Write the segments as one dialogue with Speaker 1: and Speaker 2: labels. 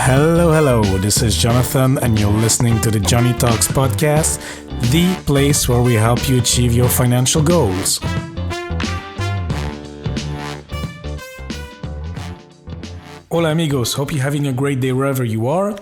Speaker 1: Hello. This is Jonathan, and you're listening to the Johnny Talks podcast, the place where we help you achieve your financial goals. Hola, amigos. Hope you're having a great day wherever you are.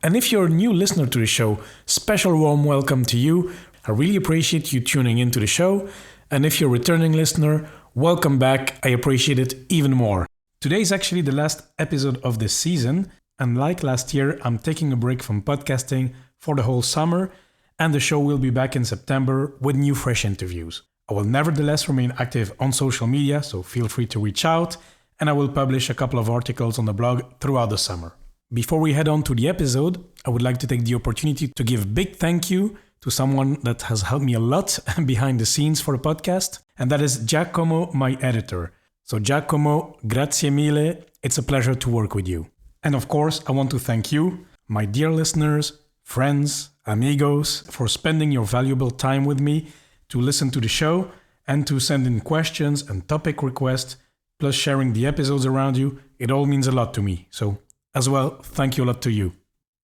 Speaker 1: And if you're a new listener to the show, special warm welcome to you. I really appreciate you tuning into the show. And if you're a returning listener, welcome back. I appreciate it even more. Today is actually the last episode of this season. And like last year, I'm taking a break from podcasting for the whole summer, and the show will be back in September with new fresh interviews. I will nevertheless remain active on social media, so feel free to reach out, and I will publish a couple of articles on the blog throughout the summer. Before we head on to the episode, I would like to take the opportunity to give a big thank you to someone that has helped me a lot behind the scenes for the podcast, and that is Giacomo, my editor. So Giacomo, grazie mille, it's a pleasure to work with you. And of course, I want to thank you, my dear listeners, friends, amigos, for spending your valuable time with me to listen to the show and to send in questions and topic requests, plus sharing the episodes around you. It all means a lot to me. So, as well, thank you a lot to you.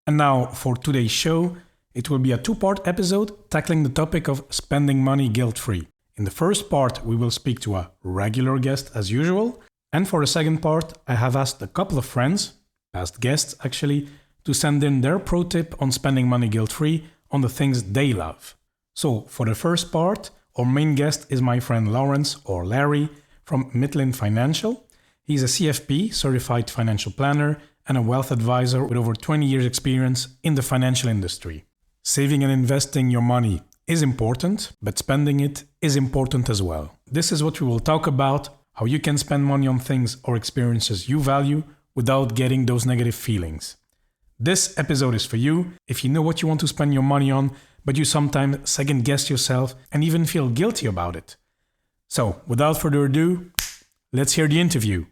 Speaker 1: And now, for today's show, it will be a two-part episode tackling the topic of spending money guilt-free. In the first part, we will speak to a regular guest as usual. And for the second part, I have asked a couple of friends, past guests actually, to send in their pro tip on spending money guilt-free on the things they love. So for the first part, our main guest is my friend Lawrence, or Larry, from Midland Financial. He's a CFP, Certified Financial Planner, and a wealth advisor with over 20 years experience in the financial industry. Saving and investing your money is important, but spending it is important as well. This is what we will talk about, how you can spend money on things or experiences you value without getting those negative feelings. This episode is for you if you know what you want to spend your money on, but you sometimes second guess yourself and even feel guilty about it. So, without further ado, let's hear the interview.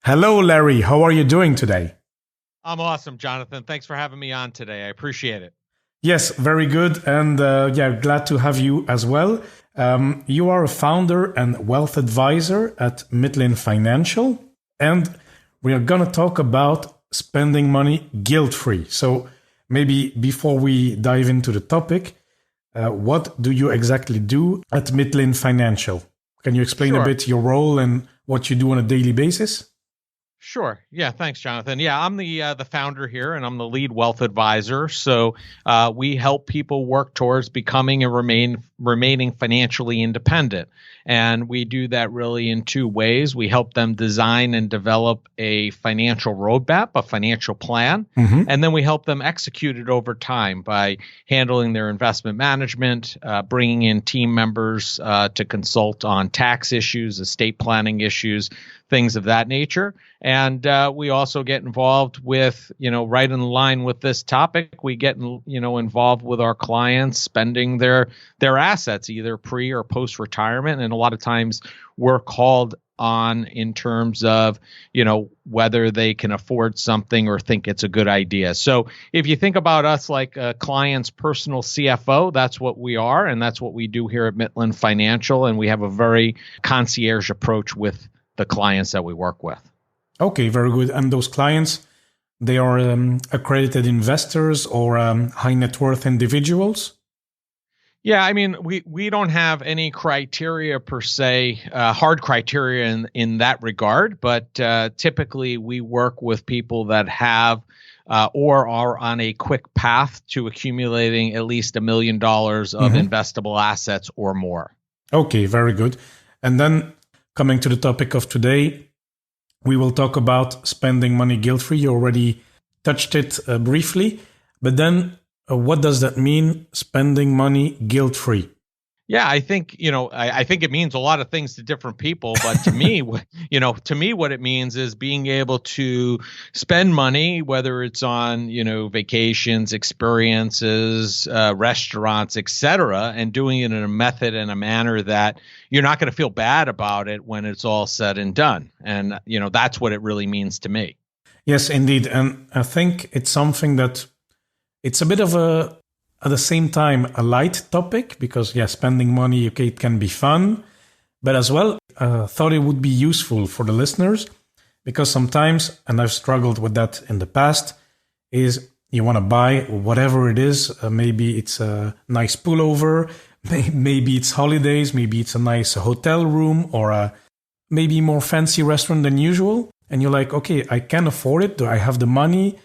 Speaker 1: Hello, Larry. How are you doing today?
Speaker 2: I'm awesome, Jonathan. Thanks for having me on today. I appreciate it.
Speaker 1: Yes, very good. And glad to have you as well. You are a founder and wealth advisor at Midland Financial, and we are going to talk about spending money guilt-free. So maybe before we dive into the topic, what do you exactly do at Midland Financial? Can you explain a bit your role and what you do on a daily basis?
Speaker 2: Sure. Yeah. Thanks, Jonathan. Yeah, I'm the founder here, and I'm the lead wealth advisor. So we help people work towards becoming and remaining financially independent. And we do that really in two ways. We help them design and develop a financial roadmap, a financial plan, and then we help them execute it over time by handling their investment management, bringing in team members to consult on tax issues, estate planning issues, things of that nature. And we also get involved with, right in line with this topic, we get, involved with our clients spending their assets, either pre or post retirement. And a lot of times we're called on in terms of, whether they can afford something or think it's a good idea. So if you think about us like a client's personal CFO, that's what we are. And that's what we do here at Midland Financial. And we have a very concierge approach with the clients that we work with.
Speaker 1: Okay, very good. And those clients, they are accredited investors or high net worth individuals?
Speaker 2: Yeah, I mean, we don't have any criteria per se, hard criteria in that regard, but typically we work with people that have or are on a quick path to accumulating at least $1 million of investable assets or more.
Speaker 1: Okay, very good. And then coming to the topic of today, we will talk about spending money guilt-free. You already touched it briefly, but then what does that mean, spending money guilt-free?
Speaker 2: Yeah, I think, I think it means a lot of things to different people, but to me, what it means is being able to spend money, whether it's on, vacations, experiences, restaurants, etc., and doing it in a method and a manner that you're not going to feel bad about it when it's all said and done. And, that's what it really means to me.
Speaker 1: Yes, indeed. And I think it's something that it's a bit of at the same time, a light topic because, spending money, okay, it can be fun. But as well, thought it would be useful for the listeners because sometimes, and I've struggled with that in the past, is you want to buy whatever it is. Maybe it's a nice pullover, maybe it's holidays, maybe it's a nice hotel room or a maybe more fancy restaurant than usual. And you're like, okay, I can afford it. Do I have the money?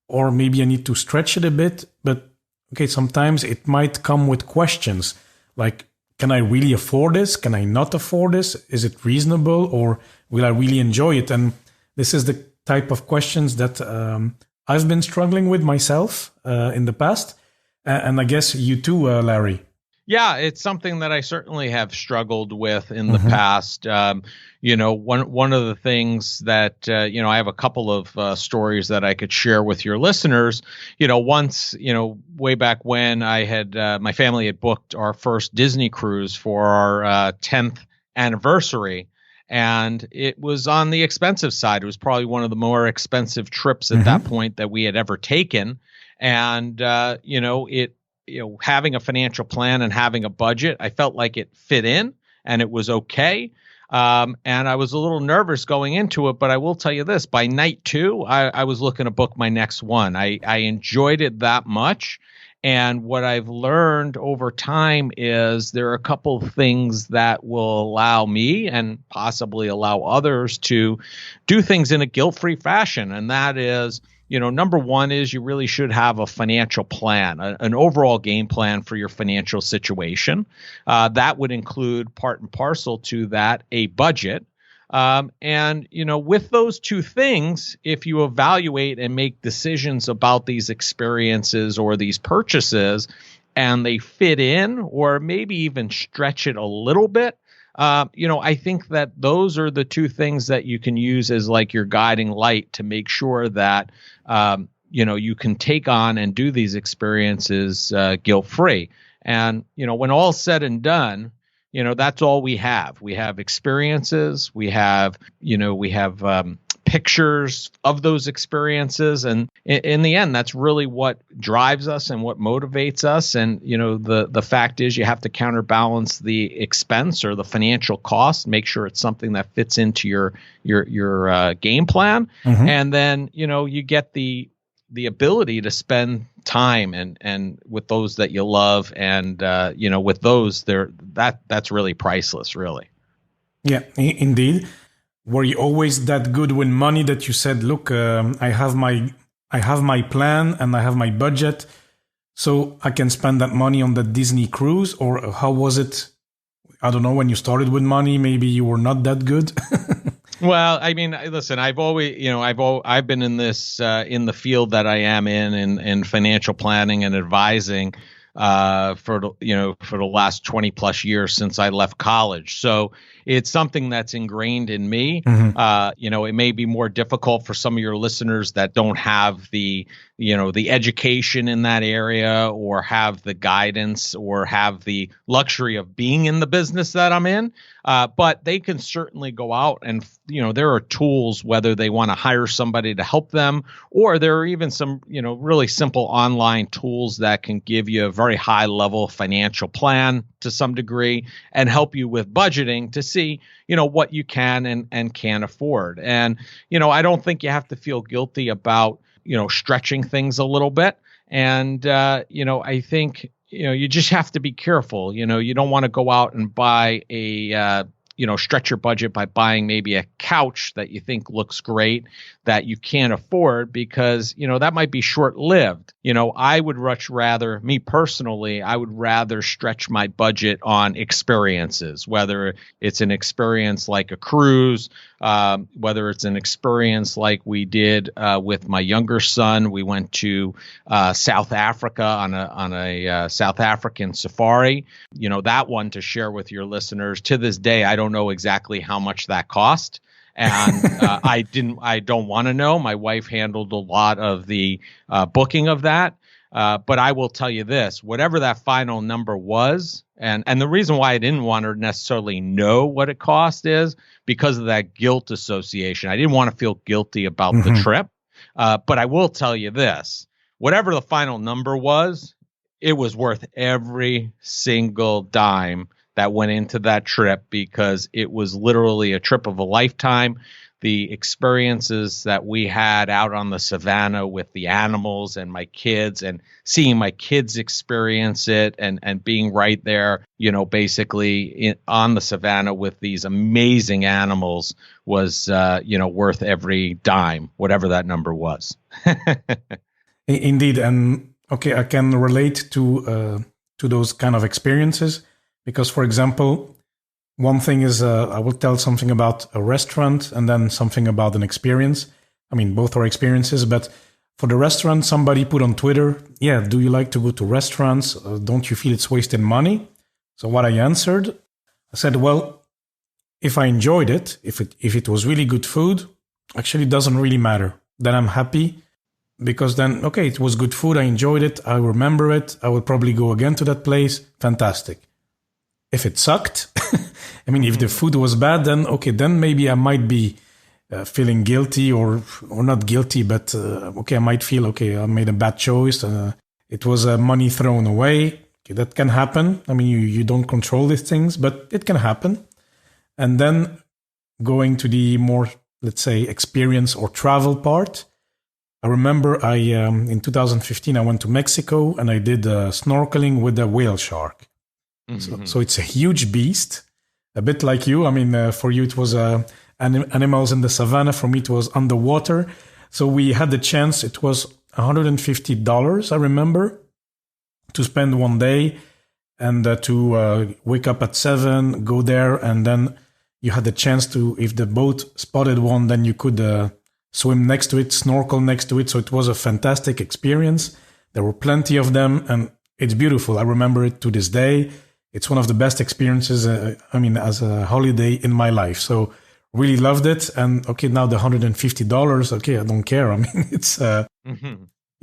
Speaker 1: Or maybe I need to stretch it a bit. But okay, sometimes it might come with questions like, can I really afford this? Can I not afford this? Is it reasonable or will I really enjoy it? And this is the type of questions that I've been struggling with myself in the past. And I guess you too, Larry.
Speaker 2: Yeah, it's something that I certainly have struggled with in the past. One of the things that I have a couple of stories that I could share with your listeners. Once, way back when I had my family had booked our first Disney cruise for our 10th anniversary, and it was on the expensive side. It was probably one of the more expensive trips at that point that we had ever taken, and having a financial plan and having a budget, I felt like it fit in and it was okay. And I was a little nervous going into it, but I will tell you this, by night 2, I was looking to book my next one. I enjoyed it that much. And what I've learned over time is there are a couple of things that will allow me and possibly allow others to do things in a guilt-free fashion. And that is, number one is you really should have a financial plan, an overall game plan for your financial situation. That would include part and parcel to that, a budget. With those two things, if you evaluate and make decisions about these experiences or these purchases and they fit in or maybe even stretch it a little bit, I think that those are the two things that you can use as like your guiding light to make sure that, you can take on and do these experiences guilt-free. And, when all's said and done, that's all we have. We have experiences. We have pictures of those experiences. And in the end, that's really what drives us and what motivates us. And, the fact is you have to counterbalance the expense or the financial cost, make sure it's something that fits into your game plan. And then, you get the ability to spend time and with those that you love. And, with those that's really priceless, really.
Speaker 1: Yeah, indeed. Were you always that good with money that you said, look, I have my plan and I have my budget, so I can spend that money on the Disney cruise? Or how was it? I don't know, when you started with money, maybe you were not that good.
Speaker 2: Well, I mean, listen, I've always, I've been in this, in the field that I am in financial planning and advising, for the last 20 plus years since I left college. So it's something that's ingrained in me. It may be more difficult for some of your listeners that don't have the education in that area or have the guidance or have the luxury of being in the business that I'm in. But they can certainly go out and, there are tools, whether they want to hire somebody to help them, or there are even some, really simple online tools that can give you a very high level financial plan to some degree and help you with budgeting to see, what you can and can't afford. And, I don't think you have to feel guilty about, stretching things a little bit. And, I think, you just have to be careful. You don't want to go out and buy stretch your budget by buying maybe a couch that you think looks great that you can't afford because, that might be short lived. I would much rather, me personally, I would rather stretch my budget on experiences, whether it's an experience like a cruise, whether it's an experience like we did with my younger son. We went to South Africa on a South African safari. That one, to share with your listeners, to this day, I don't know exactly how much that cost. And I don't want to know. My wife handled a lot of the booking of that. But I will tell you this, whatever that final number was, and the reason why I didn't want to necessarily know what it cost is because of that guilt association. I didn't want to feel guilty about the trip. But I will tell you this, whatever the final number was, it was worth every single dime that went into that trip because it was literally a trip of a lifetime. the experiences that we had out on the savannah with the animals and my kids, and seeing my kids experience it, and being right there, basically on the savannah with these amazing animals was, worth every dime, whatever that number was.
Speaker 1: Indeed. And okay, I can relate to those kind of experiences because, for example, one thing is I will tell something about a restaurant and then something about an experience. I mean, both are experiences, but for the restaurant, somebody put on Twitter, yeah, do you like to go to restaurants? Don't you feel it's wasting money? So what I answered, I said, well, if I enjoyed it, if it was really good food, actually it doesn't really matter. Then I'm happy because then, okay, it was good food. I enjoyed it. I remember it. I will probably go again to that place. Fantastic. If it sucked, I mean, if the food was bad, then okay, then maybe I might be feeling guilty or not guilty, but okay, I might feel, okay, I made a bad choice. It was money thrown away. Okay, that can happen. I mean, you don't control these things, but it can happen. And then going to the more, let's say, experience or travel part, I remember in 2015, I went to Mexico and I did snorkeling with a whale shark. Mm-hmm. So it's a huge beast, a bit like you. I mean, for you, it was animals in the savannah. For me, it was underwater. So we had the chance. It was $150, I remember, to spend one day and to wake up at 7, go there. And then you had the chance to, if the boat spotted one, then you could swim next to it, snorkel next to it. So it was a fantastic experience. There were plenty of them and it's beautiful. I remember it to this day. It's one of the best experiences, as a holiday in my life. So really loved it. And okay, now the $150, okay, I don't care. I mean, it's, I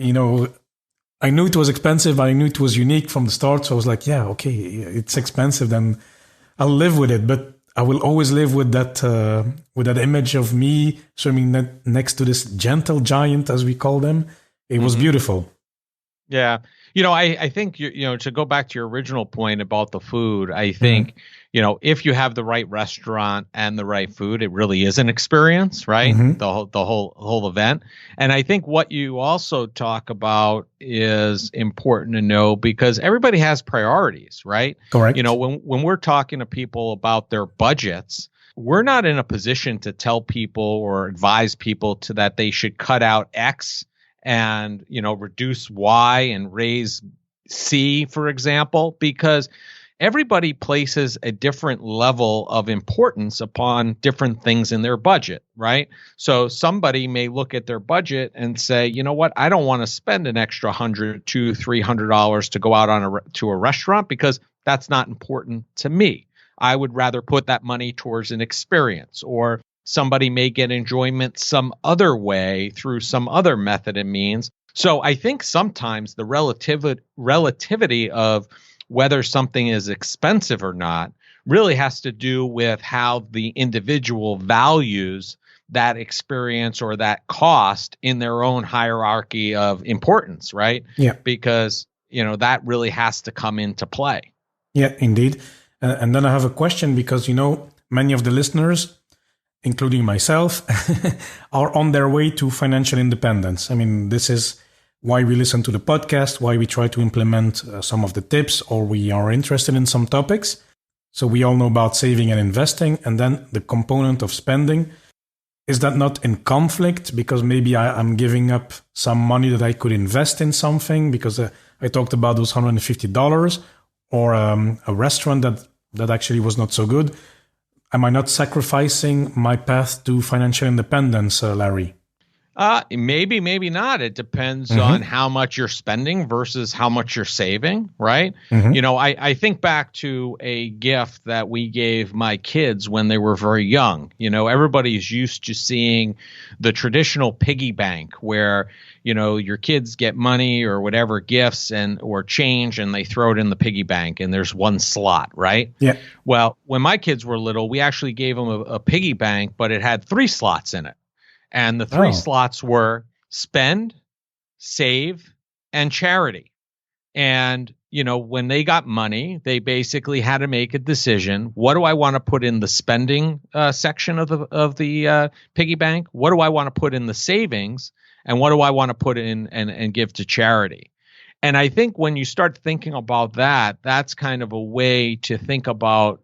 Speaker 1: knew it was expensive. I knew it was unique from the start. So I was like, yeah, okay, it's expensive. Then I'll live with it. But I will always live with that image of me swimming next to this gentle giant, as we call them. It was beautiful.
Speaker 2: Yeah. I think, to go back to your original point about the food, I think, if you have the right restaurant and the right food, it really is an experience, right? Mm-hmm. The whole event. And I think what you also talk about is important to know because everybody has priorities, right?
Speaker 1: Correct.
Speaker 2: When we're talking to people about their budgets, we're not in a position to tell people or advise people that they should cut out X and, reduce Y and raise C, for example, because everybody places a different level of importance upon different things in their budget, right? So somebody may look at their budget and say, you know what, I don't want to spend an extra $100, $200, $300 to go out to a restaurant because that's not important to me. I would rather put that money towards an experience, or somebody may get enjoyment some other way through some other method and means. So I think sometimes the relativity of whether something is expensive or not really has to do with how the individual values that experience or that cost in their own hierarchy of importance, right?
Speaker 1: Yeah.
Speaker 2: Because, that really has to come into play.
Speaker 1: Yeah, indeed. And then I have a question because, many of the listeners, including myself, are on their way to financial independence. I mean, this is why we listen to the podcast, why we try to implement some of the tips, or we are interested in some topics. So we all know about saving and investing, and then the component of spending. Is that not in conflict? Because maybe I'm giving up some money that I could invest in something, because I talked about those $150, or a restaurant that actually was not so good. Am I not sacrificing my path to financial independence, Larry?
Speaker 2: Maybe, maybe not. It depends on how much you're spending versus how much you're saving, right? Mm-hmm. I think back to a gift that we gave my kids when they were very young. Everybody's used to seeing the traditional piggy bank where, your kids get money or whatever gifts or change and they throw it in the piggy bank and there's one slot, right?
Speaker 1: Yeah.
Speaker 2: Well, when my kids were little, we actually gave them a piggy bank, but it had 3 slots in it. And the 3 slots were spend, save, and charity. And, when they got money, they basically had to make a decision. What do I want to put in the spending section of the piggy bank? What do I want to put in the savings? And what do I want to put in and give to charity? And I think when you start thinking about that, that's kind of a way to think about,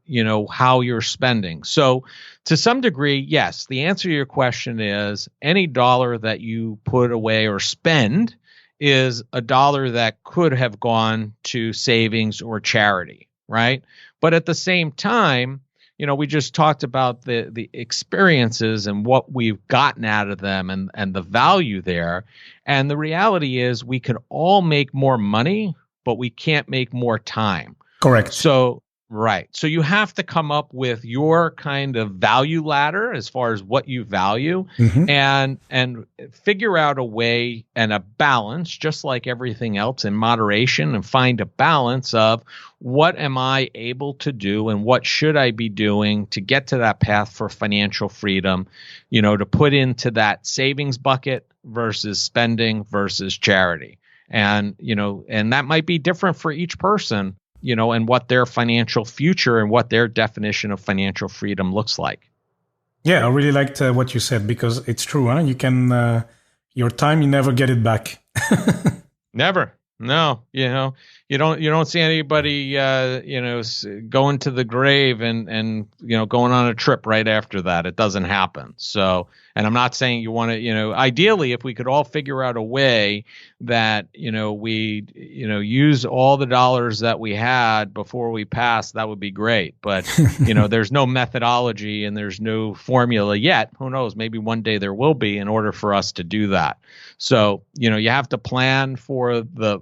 Speaker 2: how you're spending. So to some degree, yes, the answer to your question is any dollar that you put away or spend is a dollar that could have gone to savings or charity, right? But at the same time, we just talked about the experiences and what we've gotten out of them and the value there. And the reality is we can all make more money, but we can't make more time.
Speaker 1: Correct.
Speaker 2: So, right. So you have to come up with your kind of value ladder as far as what you value and figure out a way and a balance, just like everything else, in moderation, and find a balance of what am I able to do and what should I be doing to get to that path for financial freedom, to put into that savings bucket versus spending versus charity. And, and that might be different for each person, and what their financial future and what their definition of financial freedom looks like.
Speaker 1: Yeah, I really liked what you said, because it's true. Huh? You can, your time, you never get it back.
Speaker 2: Never. No, you don't see anybody, going to the grave and going on a trip right after that. It doesn't happen. So, and I'm not saying you want to, ideally, if we could all figure out a way that, we, use all the dollars that we had before we passed, that would be great. But, there's no methodology and there's no formula yet. Who knows? Maybe one day there will be, in order for us to do that. So, you have to plan for the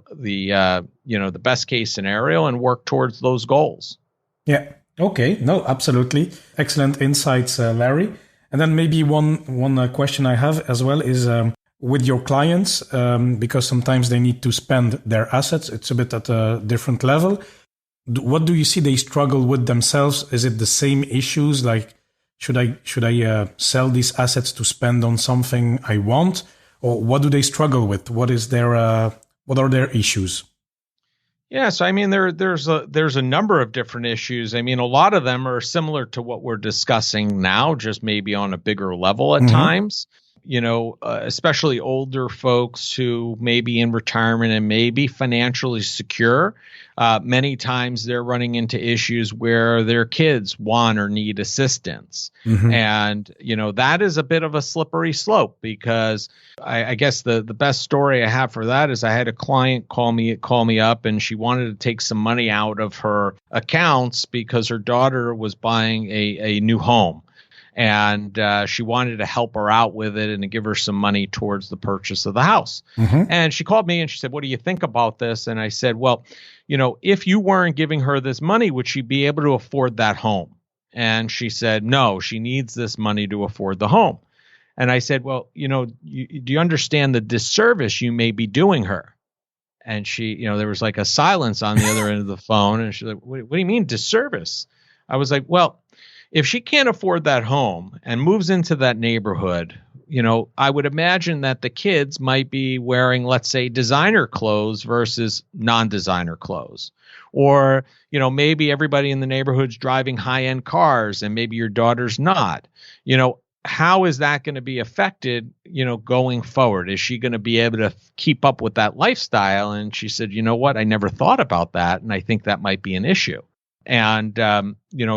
Speaker 2: best case scenario and work towards those goals.
Speaker 1: Yeah. Okay. No, absolutely. Excellent insights, Larry. And then maybe one question I have as well is with your clients, because sometimes they need to spend their assets. It's a bit at a different level. What do you see they struggle with themselves? Is it the same issues? Like, should I sell these assets to spend on something I want? Or what do they struggle with? What are their issues?
Speaker 2: Yeah, so I mean, there's a number of different issues. I mean, a lot of them are similar to what we're discussing now, just maybe on a bigger level at times. Especially older folks who may be in retirement and may be financially secure. Many times they're running into issues where their kids want or need assistance. And, that is a bit of a slippery slope, because I guess the best story I have for that is I had a client call me up, and she wanted to take some money out of her accounts because her daughter was buying a new home. And she wanted to help her out with it and to give her some money towards the purchase of the house. And she called me and she said, "What do you think about this?" And I said, "Well, if you weren't giving her this money, would she be able to afford that home?" And she said, "No, she needs this money to afford the home." And I said, "Well, do you understand the disservice you may be doing her?" And she, there was like a silence on the other end of the phone. And she's like, what do you mean disservice?" I was like, "Well, if she can't afford that home and moves into that neighborhood, I would imagine that the kids might be wearing, let's say, designer clothes versus non-designer clothes. Or, maybe everybody in the neighborhood's driving high-end cars and maybe your daughter's not. How is that going to be affected, going forward? Is she going to be able to keep up with that lifestyle?" And she said, "You know what? I never thought about that. And I think that might be an issue." And,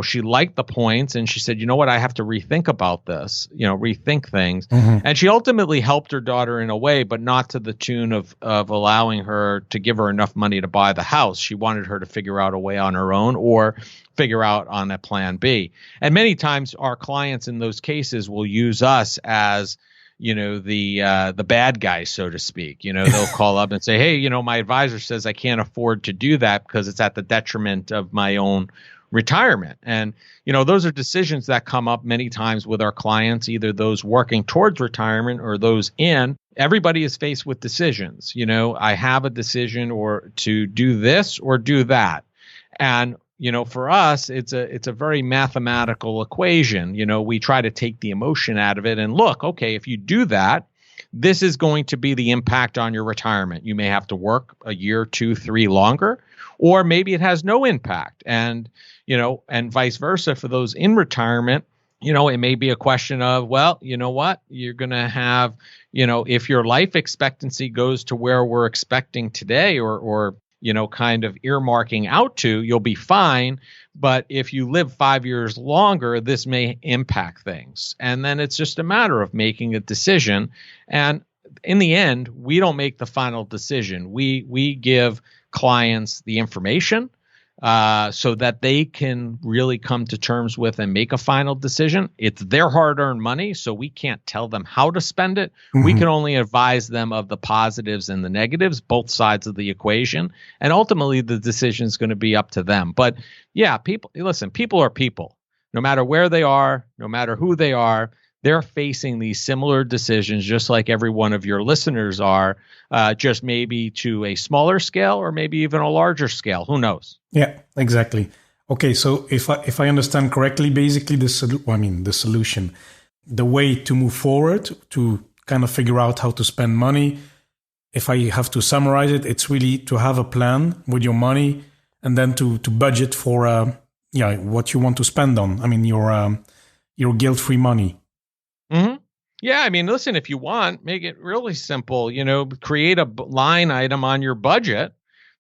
Speaker 2: she liked the points, and she said, "You know what, I have to rethink about this, rethink things." And she ultimately helped her daughter in a way, but not to the tune of allowing her to give her enough money to buy the house. She wanted her to figure out a way on her own, or figure out on a plan B. And many times our clients in those cases will use us as, the bad guy, so to speak. They'll call up and say, "Hey, my advisor says I can't afford to do that because it's at the detriment of my own retirement." And, those are decisions that come up many times with our clients, either those working towards retirement or those in. Everybody is faced with decisions. I have a decision or to do this or do that. And for us, it's a very mathematical equation. We try to take the emotion out of it and look, okay, if you do that, this is going to be the impact on your retirement. You may have to work a year, 2, 3 longer, or maybe it has no impact. And, and vice versa for those in retirement. It may be a question of, well, you know what, you're going to have, if your life expectancy goes to where we're expecting today or kind of earmarking out to, you'll be fine. But if you live 5 years longer, this may impact things. And then it's just a matter of making a decision. And in the end, we don't make the final decision. We give clients the information so that they can really come to terms with and make a final decision. It's their hard-earned money, so we can't tell them how to spend it. Mm-hmm. We can only advise them of the positives and the negatives, both sides of the equation. And ultimately, the decision is going to be up to them. But yeah, people are people. No matter where they are, no matter who they are, they're facing these similar decisions, just like every one of your listeners are, just maybe to a smaller scale or maybe even a larger scale. Who knows?
Speaker 1: Yeah, exactly. Okay, so if I understand correctly, basically the solution, the way to move forward to kind of figure out how to spend money, if I have to summarize it, it's really to have a plan with your money and then to budget for what you want to spend on. I mean, your guilt-free money.
Speaker 2: Mm-hmm. Yeah, listen, if you want, make it really simple. Create a line item on your budget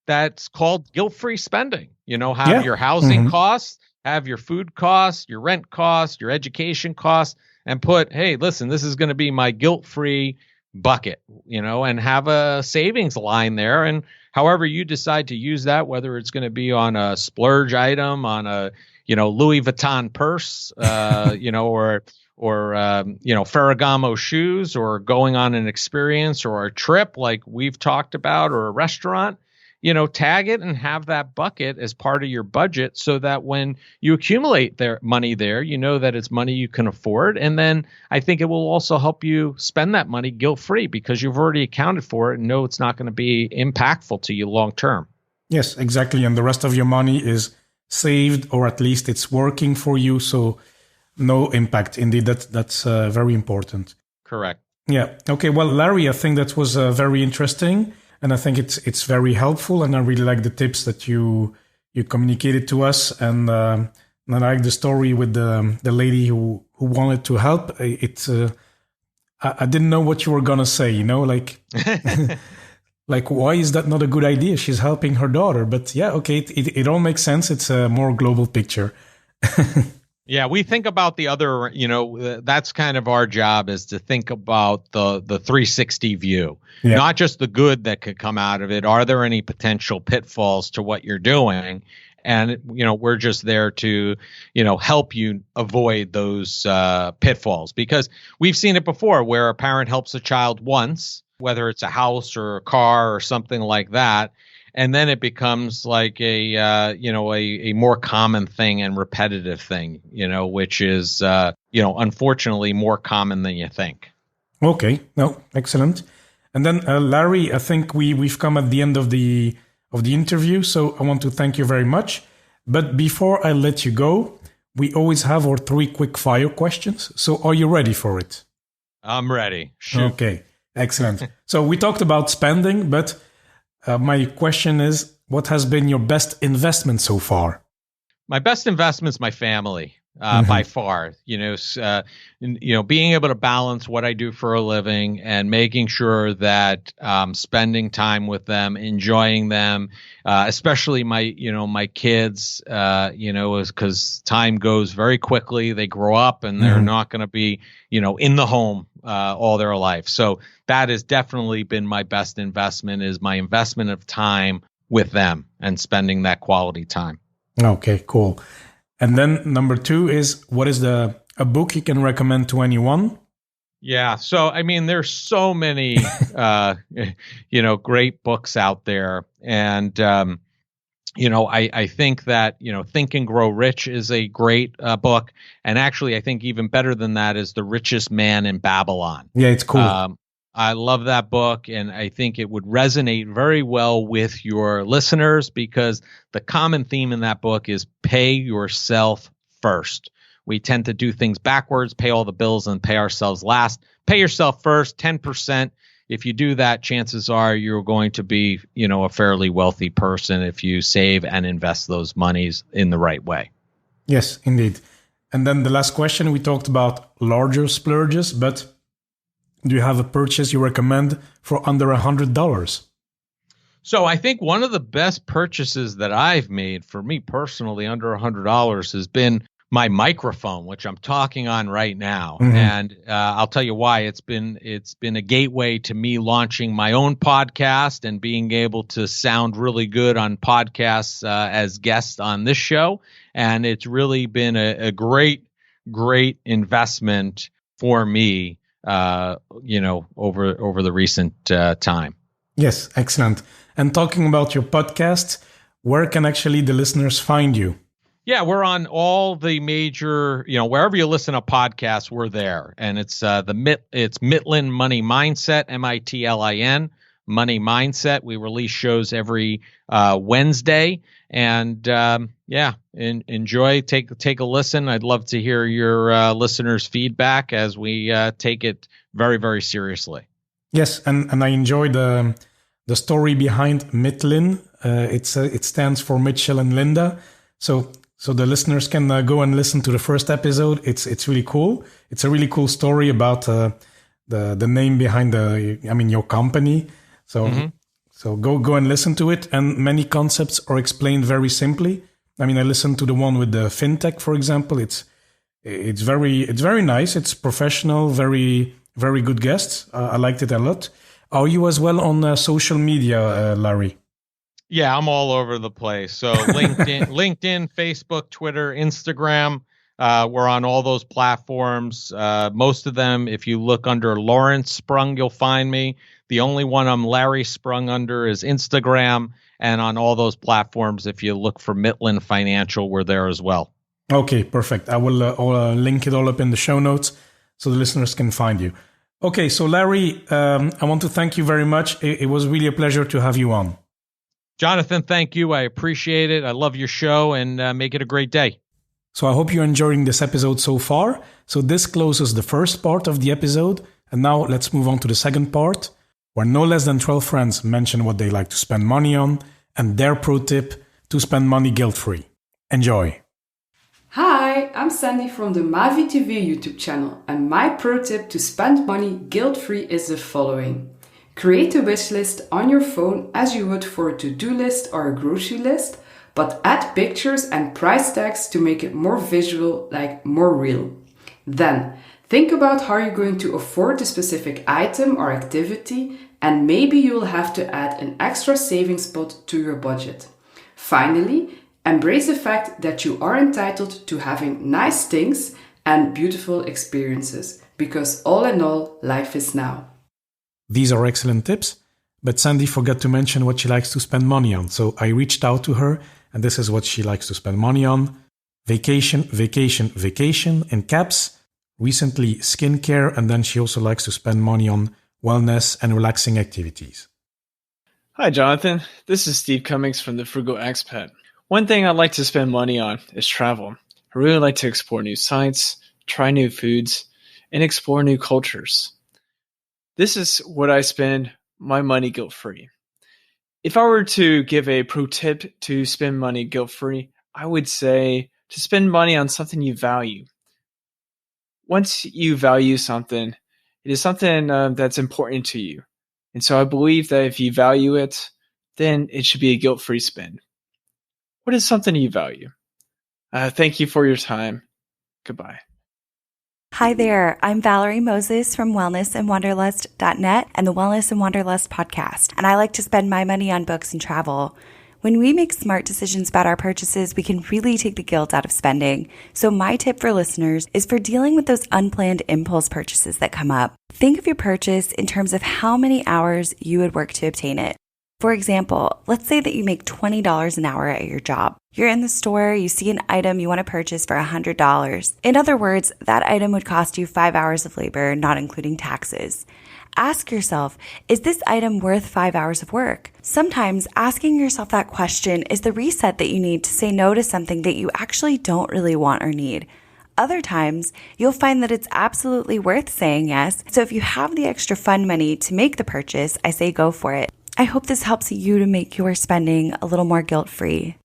Speaker 2: that's called guilt-free spending. Have your housing mm-hmm. costs, have your food costs, your rent costs, your education costs, and put, hey, listen, this is going to be my guilt-free bucket, and have a savings line there. And however you decide to use that, whether it's going to be on a splurge item, on a, Louis Vuitton purse, or Ferragamo shoes, or going on an experience or a trip like we've talked about, or a restaurant, tag it and have that bucket as part of your budget so that when you accumulate their money there, that it's money you can afford. And then I think it will also help you spend that money guilt-free because you've already accounted for it and know it's not going to be impactful to you long term.
Speaker 1: Yes, exactly. And the rest of your money is saved, or at least it's working for you. So no impact. Indeed, that's very important.
Speaker 2: Correct.
Speaker 1: Yeah. Okay. Well, Larry, I think that was very interesting, and I think it's very helpful. And I really like the tips that you communicated to us, and I like the story with the lady who wanted to help. I didn't know what you were gonna say. Like like why is that not a good idea? She's helping her daughter, but yeah, okay, it all makes sense. It's a more global picture.
Speaker 2: Yeah, we think about the other, that's kind of our job, is to think about the 360 view, not just the good that could come out of it. Are there any potential pitfalls to what you're doing? And, we're just there to, help you avoid those pitfalls, because we've seen it before where a parent helps a child once, whether it's a house or a car or something like that. And then it becomes like a more common thing and repetitive thing, which is, unfortunately more common than you think.
Speaker 1: Okay. No, excellent. And then, Larry, I think we've come at the end of the interview. So I want to thank you very much. But before I let you go, we always have our 3 quick fire questions. So are you ready for it?
Speaker 2: I'm ready. Shoot.
Speaker 1: Okay. Excellent. So we talked about spending, but my question is, what has been your best investment so far?
Speaker 2: My best investment is my family, by far. Being able to balance what I do for a living and making sure that spending time with them, enjoying them, especially my kids, because time goes very quickly. They grow up and they're not going to be, in the home all their life. So that has definitely been my best investment, is my investment of time with them and spending that quality time.
Speaker 1: Okay, cool. And then number 2 is, what is a book you can recommend to anyone?
Speaker 2: Yeah. So, there's so many, great books out there. And, I think that, Think and Grow Rich is a great book. And actually, I think even better than that is The Richest Man in Babylon.
Speaker 1: Yeah, it's cool.
Speaker 2: I love that book, and I think it would resonate very well with your listeners, because the common theme in that book is pay yourself first, We tend to do things backwards, pay all the bills and pay ourselves last. Pay yourself first, 10%. If you do that, chances are you're going to be, a fairly wealthy person if you save and invest those monies in the right way.
Speaker 1: Yes, indeed. And then the last question, we talked about larger splurges, but do you have a purchase you recommend for under $100?
Speaker 2: So I think one of the best purchases that I've made for me personally under $100 has been my microphone, which I'm talking on right now. Mm-hmm. And I'll tell you why. It's been a gateway to me launching my own podcast and being able to sound really good on podcasts as guests on this show. And it's really been a great investment for me, over the recent time.
Speaker 1: Yes, excellent. And talking about your podcast, where can actually the listeners find you?
Speaker 2: Yeah, we're on all the major, wherever you listen to podcasts, we're there. And it's it's Mitlin Money Mindset, MITLIN, Money Mindset. We release shows every Wednesday. And enjoy, take a listen. I'd love to hear your listeners' feedback as we take it very, very seriously.
Speaker 1: Yes, and I enjoyed the story behind Mitlin. It stands for Mitchell and Linda. So the listeners can go and listen to the first episode. It's really cool. It's a really cool story about the name behind your company. So mm-hmm. So go and listen to it. And many concepts are explained very simply. I listened to the one with the fintech, for example. It's very nice. It's professional. Very very good guests. I liked it a lot. Are you as well on social media, Larry?
Speaker 2: Yeah, I'm all over the place. So LinkedIn, Facebook, Twitter, Instagram. We're on all those platforms. Most of them, if you look under Lawrence Sprung, you'll find me. The only one I'm Larry Sprung under is Instagram. And on all those platforms, if you look for Mitlin Financial, we're there as well.
Speaker 1: Okay, perfect. I will link it all up in the show notes so the listeners can find you. Okay, so Larry, I want to thank you very much. It was really a pleasure to have you on.
Speaker 2: Jonathan, thank you. I appreciate it. I love your show, and make it a great day.
Speaker 1: So I hope you're enjoying this episode so far. So this closes the first part of the episode. And now let's move on to the second part, where no less than 12 friends mention what they like to spend money on and their pro tip to spend money guilt-free. Enjoy.
Speaker 3: Hi, I'm Sandy from the Mavi TV YouTube channel, and my pro tip to spend money guilt-free is the following. Create a wish list on your phone as you would for a to-do list or a grocery list, but add pictures and price tags to make it more visual, like more real. Then, think about how you're going to afford the specific item or activity, and maybe you will have to add an extra savings pot to your budget. Finally, embrace the fact that you are entitled to having nice things and beautiful experiences, because all in all, life is now.
Speaker 1: These are excellent tips, but Sandy forgot to mention what she likes to spend money on. So I reached out to her, and this is what she likes to spend money on. Vacation, vacation, vacation in caps. Recently, skincare, and then she also likes to spend money on wellness and relaxing activities.
Speaker 4: Hi, Jonathan. This is Steve Cummings from the Frugal Expat. One thing I like to spend money on is travel. I really like to explore new sites, try new foods, and explore new cultures. This is what I spend my money guilt-free. If I were to give a pro tip to spend money guilt-free, I would say to spend money on something you value. Once you value something, it is something that's important to you. And so I believe that if you value it, then it should be a guilt-free spend. What is something you value? Thank you for your time. Goodbye.
Speaker 5: Hi there, I'm Valerie Moses from wellnessandwanderlust.net and the Wellness and Wanderlust podcast, and I like to spend my money on books and travel. When we make smart decisions about our purchases, we can really take the guilt out of spending. So my tip for listeners is for dealing with those unplanned impulse purchases that come up. Think of your purchase in terms of how many hours you would work to obtain it. For example, let's say that you make $20 an hour at your job. You're in the store, you see an item you want to purchase for $100. In other words, that item would cost you 5 hours of labor, not including taxes. Ask yourself, is this item worth 5 hours of work? Sometimes asking yourself that question is the reset that you need to say no to something that you actually don't really want or need. other times, you'll find that it's absolutely worth saying yes. So if you have the extra fun money to make the purchase, I say go for it. I hope this helps you to make your spending a little more guilt-free.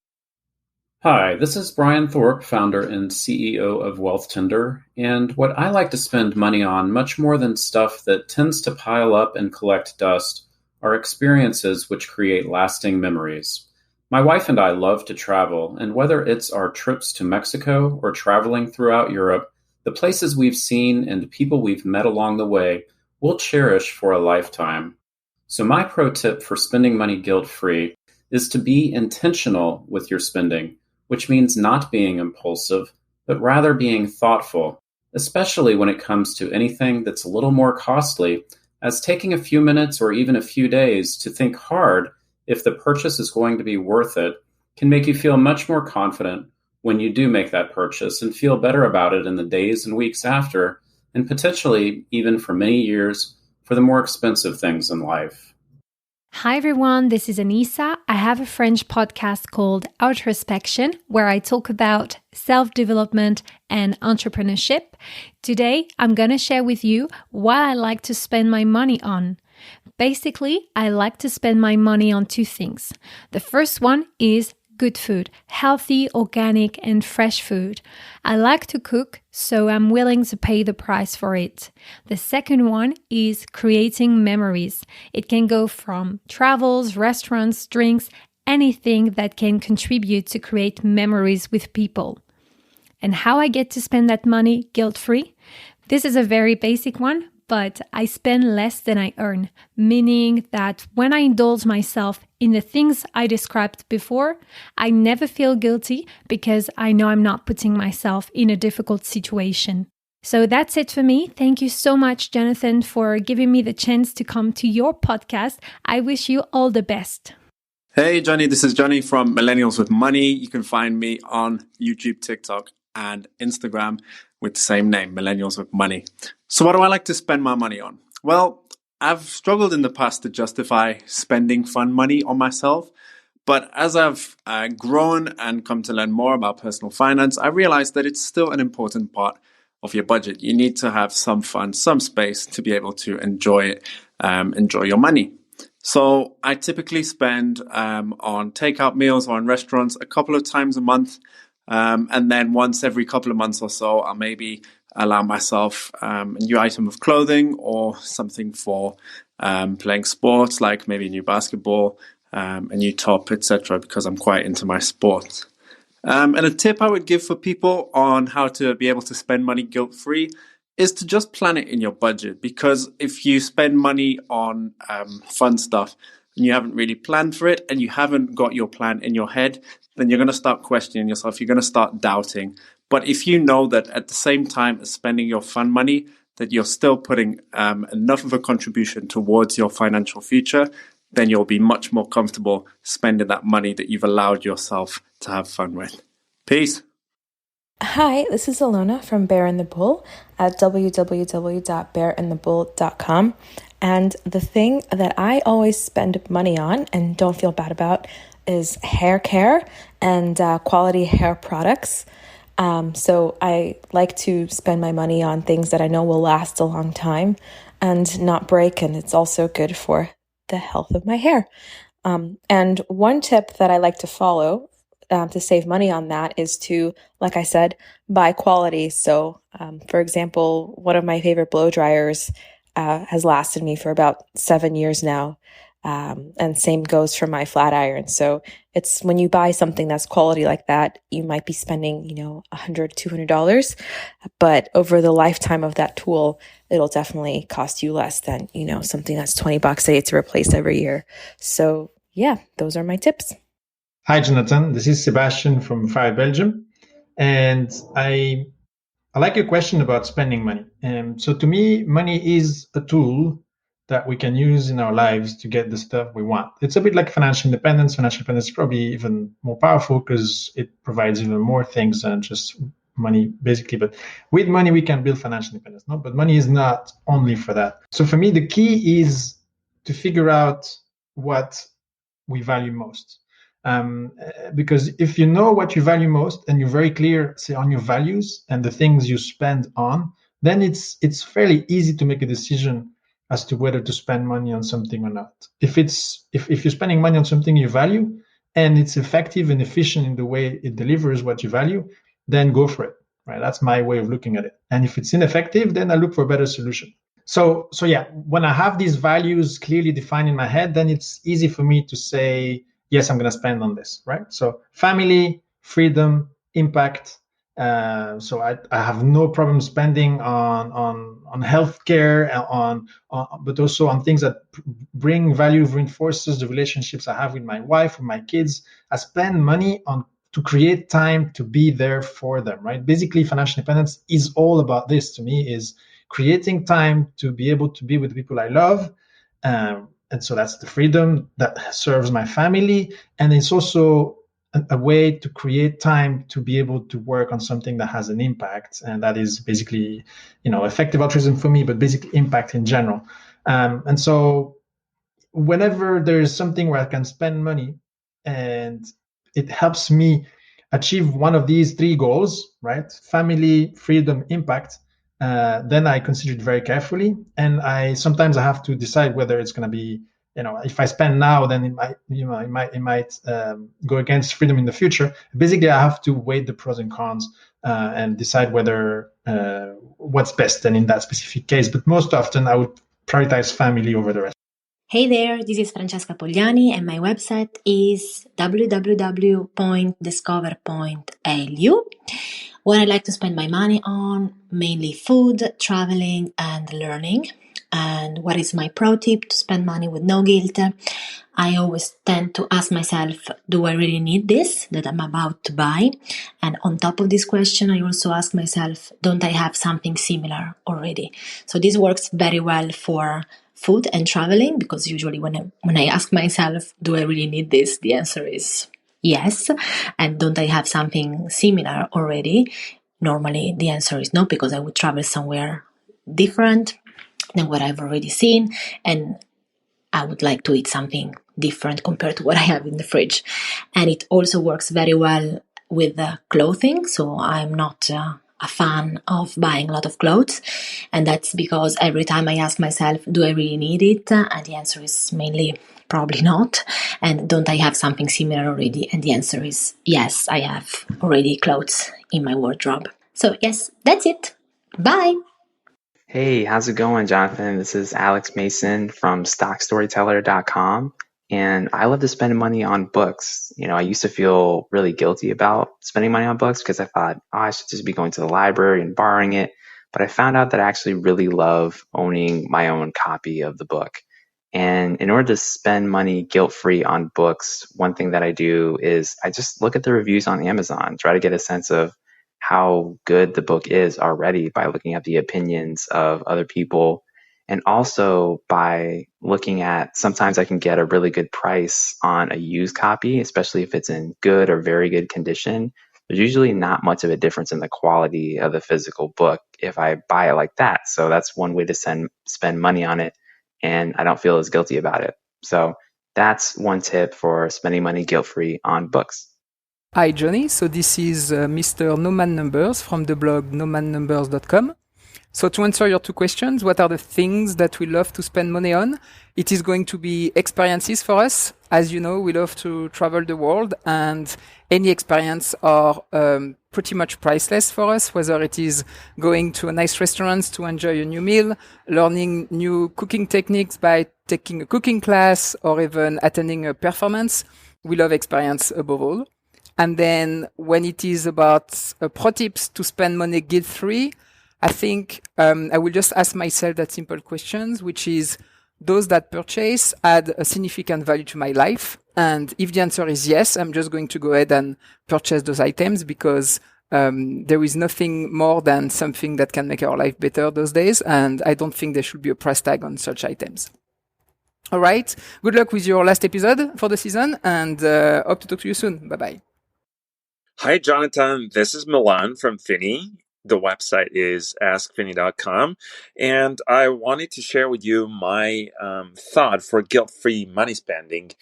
Speaker 6: Hi, this is Brian Thorpe, founder and CEO of WealthTender, and what I like to spend money on, much more than stuff that tends to pile up and collect dust, are experiences which create lasting memories. My wife and I love to travel, and whether it's our trips to Mexico or traveling throughout Europe, the places we've seen and people we've met along the way we'll cherish for a lifetime. So my pro tip for spending money guilt-free is to be intentional with your spending, which means not being impulsive, but rather being thoughtful, especially when it comes to anything that's a little more costly, as taking a few minutes or even a few days to think hard if the purchase is going to be worth it can make you feel much more confident when you do make that purchase and feel better about it in the days and weeks after, and potentially even for many years for the more expensive things in life.
Speaker 7: Hi everyone, this is Anissa. I have a French podcast called Outrospection where I talk about self-development and entrepreneurship. Today, I'm going to share with you what I like to spend my money on. Basically, I like to spend my money on two things. The first one is good food, healthy, organic, and fresh food. I like to cook, so I'm willing to pay the price for it. The second one is creating memories. It can go from travels, restaurants, drinks, anything that can contribute to create memories with people. And how I get to spend that money guilt-free? This is a very basic one, but I spend less than I earn, meaning that when I indulge myself in the things I described before, I never feel guilty because I know I'm not putting myself in a difficult situation. So that's it for me. Thank you so much, Jonathan, for giving me the chance to come to your podcast. I wish you all the best.
Speaker 8: Hey, Johnny, this is Johnny from Millennials with Money. You can find me on YouTube, TikTok, and Instagram with the same name, Millennials with Money. So what do I like to spend my money on? Well, I've struggled in the past to justify spending fun money on myself. But as I've grown and come to learn more about personal finance, I realized that it's still an important part of your budget. You need to have some fun, some space to be able to enjoy your money. So I typically spend on takeout meals or in restaurants a couple of times a month. And then once every couple of months or so, I'll maybe allow myself a new item of clothing or something for playing sports, like maybe a new basketball, a new top, etc., because I'm quite into my sports. And a tip I would give for people on how to be able to spend money guilt-free is to just plan it in your budget, because if you spend money on fun stuff and you haven't really planned for it and you haven't got your plan in your head, then you're going to start questioning yourself. You're going to start doubting. But if you know that at the same time as spending your fun money, that you're still putting enough of a contribution towards your financial future, then you'll be much more comfortable spending that money that you've allowed yourself to have fun with. Peace.
Speaker 9: Hi, this is Alona from Bear and the Bull at www.bearandthebull.com. And the thing that I always spend money on and don't feel bad about is hair care and quality hair products. So I like to spend my money on things that I know will last a long time and not break. And it's also good for the health of my hair. And one tip that I like to follow to save money on that is to, like I said, buy quality. So, for example, one of my favorite blow dryers has lasted me for about 7 years now. And same goes for my flat iron. So it's when you buy something that's quality like that, you might be spending, $100, $200, but over the lifetime of that tool, it'll definitely cost you less than, something that's $20 a day to replace every year. So yeah, those are my tips.
Speaker 10: Hi, Jonathan. This is Sebastian from Fire Belgium. And I like your question about spending money. So to me, money is a tool that we can use in our lives to get the stuff we want. It's a bit like financial independence. Financial independence is probably even more powerful because it provides even more things than just money, basically. But with money, we can build financial independence. No, but money is not only for that. So for me, the key is to figure out what we value most. Because if you know what you value most and you're very clear, say, on your values and the things you spend on, then it's fairly easy to make a decision as to whether to spend money on something or not. If you're spending money on something you value and it's effective and efficient in the way it delivers what you value, then go for it. Right? That's my way of looking at it. And if it's ineffective, then I look for a better solution. So yeah, when I have these values clearly defined in my head, then it's easy for me to say, yes, I'm going to spend on this, right? So family, freedom, impact. So I have no problem spending on healthcare, but also on things that bring value, reinforces the relationships I have with my wife, with my kids. I spend money on to create time to be there for them, right? Basically, financial independence is all about this. To me, is creating time to be able to be with the people I love. And so that's the freedom that serves my family. And it's also a way to create time to be able to work on something that has an impact. And that is basically, effective altruism for me, but basically impact in general. And so whenever there is something where I can spend money and it helps me achieve one of these three goals, right? Family, freedom, impact, then I consider it very carefully. And sometimes I have to decide whether it's going to be, if I spend now, then it might go against freedom in the future. Basically, I have to weigh the pros and cons and decide whether what's best then in that specific case. But most often, I would prioritize family over the rest.
Speaker 11: Hey there, this is Francesca Pogliani and my website is www.discover.lu. What I like to spend my money on, mainly food, traveling and learning. And what is my pro tip to spend money with no guilt? I always tend to ask myself, do I really need this that I'm about to buy? And on top of this question, I also ask myself, don't I have something similar already? So this works very well for food and traveling, because usually when I ask myself, do I really need this? The answer is yes. And don't I have something similar already? Normally the answer is no, because I would travel somewhere different than what I've already seen, and I would like to eat something different compared to what I have in the fridge. And it also works very well with clothing. So I'm not a fan of buying a lot of clothes. And that's because every time I ask myself, do I really need it? And the answer is mainly probably not. And don't I have something similar already? And the answer is yes, I have already clothes in my wardrobe. So yes, that's it. Bye.
Speaker 12: Hey, how's it going, Jonathan? This is Alex Mason from StockStoryteller.com, and I love to spend money on books. I used to feel really guilty about spending money on books because I thought, I should just be going to the library and borrowing it. But I found out that I actually really love owning my own copy of the book. And in order to spend money guilt-free on books, one thing that I do is I just look at the reviews on Amazon, try to get a sense of how good the book is already by looking at the opinions of other people, and also by looking at, sometimes I can get a really good price on a used copy, especially if it's in good or very good condition. There's usually not much of a difference in the quality of the physical book if I buy it like that. So that's one way to spend money on it, and I don't feel as guilty about it. So that's one tip for spending money guilt-free on books.
Speaker 13: Hi, Johnny. So this is Mr. No Man Numbers from the blog nomannumbers.com. So to answer your two questions, what are the things that we love to spend money on? It is going to be experiences for us. As you know, we love to travel the world, and any experience are pretty much priceless for us, whether it is going to a nice restaurant to enjoy a new meal, learning new cooking techniques by taking a cooking class, or even attending a performance. We love experience above all. And then when it is about pro tips to spend money guilt-free, I think I will just ask myself that simple questions, which is, those that purchase add a significant value to my life? And if the answer is yes, I'm just going to go ahead and purchase those items, because there is nothing more than something that can make our life better those days. And I don't think there should be a price tag on such items. All right. Good luck with your last episode for the season, and hope to talk to you soon. Bye-bye.
Speaker 14: Hi, Jonathan. This is Milan from Finny. The website is askfinny.com. And I wanted to share with you my thought for guilt-free money spending.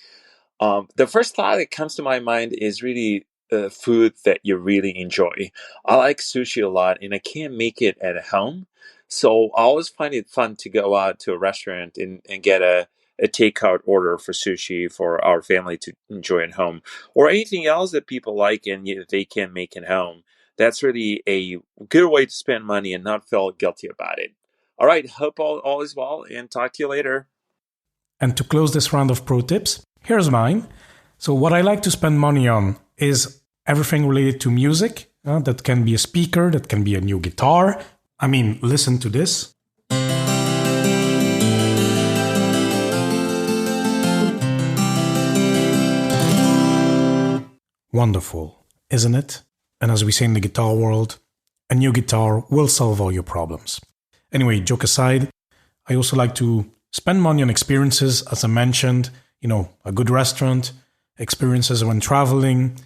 Speaker 14: The first thought that comes to my mind is really food that you really enjoy. I like sushi a lot, and I can't make it at home. So I always find it fun to go out to a restaurant and get a takeout order for sushi for our family to enjoy at home, or anything else that people like and they can make at home. That's really a good way to spend money and not feel guilty about it. All right, hope all is well, and talk to you later.
Speaker 1: And to close this round of pro tips, here's mine. So what I like to spend money on is everything related to music. That can be a speaker, that can be a new guitar. I mean, listen to this. Wonderful, isn't it? And as we say in the guitar world, a new guitar will solve all your problems. Anyway, joke aside, I also like to spend money on experiences, as I mentioned, a good restaurant, experiences when traveling.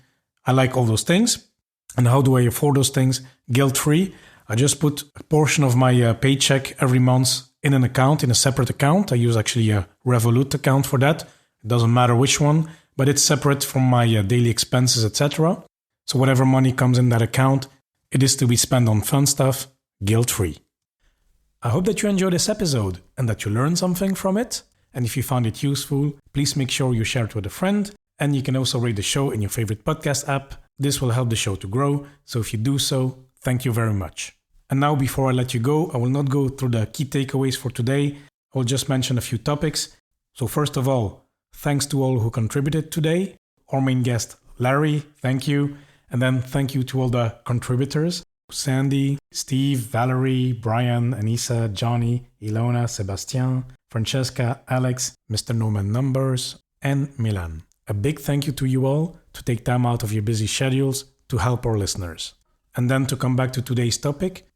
Speaker 1: I like all those things. And how do I afford those things? Guilt-free. I just put a portion of my paycheck every month in an account, in a separate account. I use actually a Revolut account for that. It doesn't matter which one, but it's separate from my daily expenses, etc. So whatever money comes in that account, it is to be spent on fun stuff, guilt-free. I hope that you enjoyed this episode and that you learned something from it. And if you found it useful, please make sure you share it with a friend. And you can also rate the show in your favorite podcast app. This will help the show to grow. So if you do so, thank you very much. And now, before I let you go, I will not go through the key takeaways for today. I will just mention a few topics. So first of all, thanks to all who contributed today. Our main guest, Larry, thank you. And then thank you to all the contributors. Sandy, Steve, Valerie, Brian, Anissa, Johnny, Ilona, Sebastian, Francesca, Alex, Mr. Norman Numbers, and Milan. A big thank you to you all to take time out of your busy schedules to help our listeners. And then to come back to today's topic,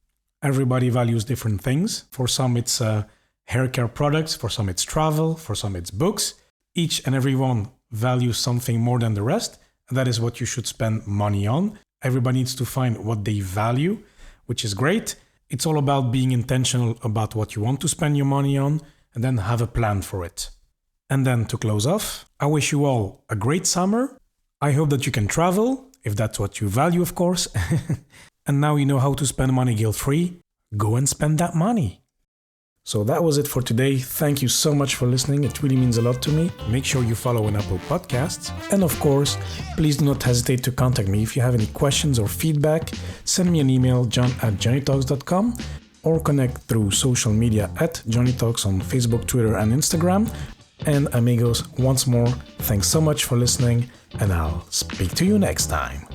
Speaker 1: everybody values different things. For some it's hair care products, for some it's travel, for some it's books. Each and every one values something more than the rest, and that is what you should spend money on. Everybody needs to find what they value, which is great. It's all about being intentional about what you want to spend your money on, and then have a plan for it. And then to close off, I wish you all a great summer. I hope that you can travel, if that's what you value, of course. And now you know how to spend money guilt-free. Go and spend that money. So that was it for today. Thank you so much for listening. It really means a lot to me. Make sure you follow on Apple Podcasts. And of course, please do not hesitate to contact me if you have any questions or feedback. Send me an email, john@johnnytalks.com, or connect through social media at JohnnyTalks on Facebook, Twitter, and Instagram. And amigos, once more, thanks so much for listening, and I'll speak to you next time.